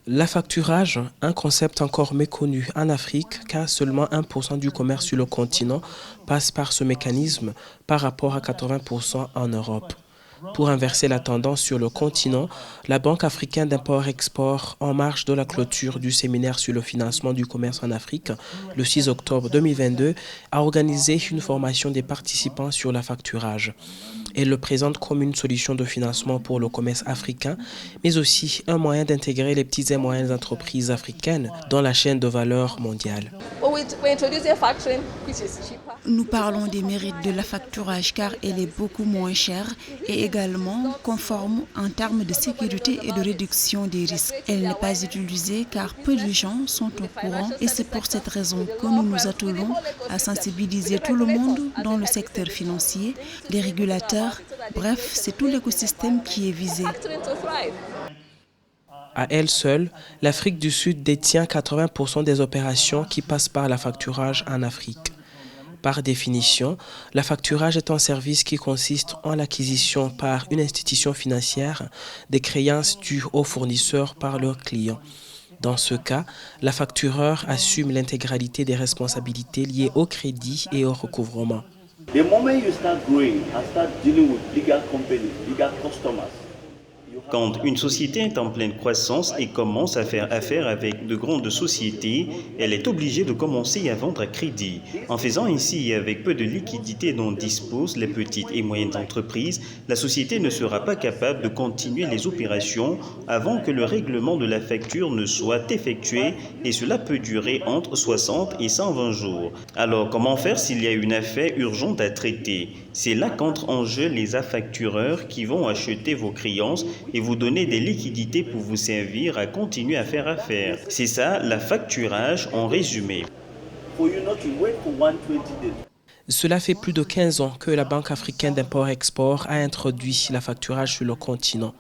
L'affacturage, un concept encore méconnu en Afrique, car seulement 1% du commerce sur le continent passe par ce mécanisme par rapport à 80% en Europe. Pour inverser la tendance sur le continent, la Banque africaine d'import-export, en marge de la clôture du séminaire sur le financement du commerce en Afrique, le 6 octobre 2022, a organisé une formation des participants sur l'affacturage. Elle le présente comme une solution de financement pour le commerce africain, mais aussi un moyen d'intégrer les petites et moyennes entreprises africaines dans la chaîne de valeur mondiale. Nous parlons des mérites de l'affacturage car elle est beaucoup moins chère et également conforme en termes de sécurité et de réduction des risques. Elle n'est pas utilisée car peu de gens sont au courant et c'est pour cette raison que nous nous attelons à sensibiliser tout le monde dans le secteur financier, les régulateurs, bref, c'est tout l'écosystème qui est visé. À elle seule, l'Afrique du Sud détient 80% des opérations qui passent par l'affacturage en Afrique. Par définition, l'affacturage est un service qui consiste en l'acquisition par une institution financière des créances dues aux fournisseurs par leurs clients. Dans ce cas, l'affactureur assume l'intégralité des responsabilités liées au crédit et au recouvrement. The moment you start growing and start dealing with bigger companies, bigger customers, quand une société est en pleine croissance et commence à faire affaire avec de grandes sociétés, elle est obligée de commencer à vendre à crédit. En faisant ainsi et avec peu de liquidités dont disposent les petites et moyennes entreprises, la société ne sera pas capable de continuer les opérations avant que le règlement de la facture ne soit effectué et cela peut durer entre 60 et 120 jours. Alors comment faire s'il y a une affaire urgente à traiter? C'est là qu'entrent en jeu les affactureurs qui vont acheter vos créances et vous donner des liquidités pour vous servir à continuer à faire affaire. C'est ça, l'affacturage en résumé. for you not to wait for 120 days. Cela fait plus de 15 ans que la Banque africaine d'import-export a introduit l'affacturage sur le continent.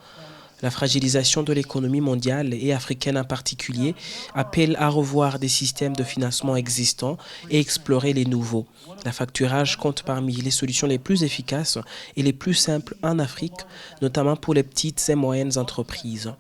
La fragilisation de l'économie mondiale et africaine en particulier appelle à revoir des systèmes de financement existants et explorer les nouveaux. L'affacturage compte parmi les solutions les plus efficaces et les plus simples en Afrique, notamment pour les petites et moyennes entreprises.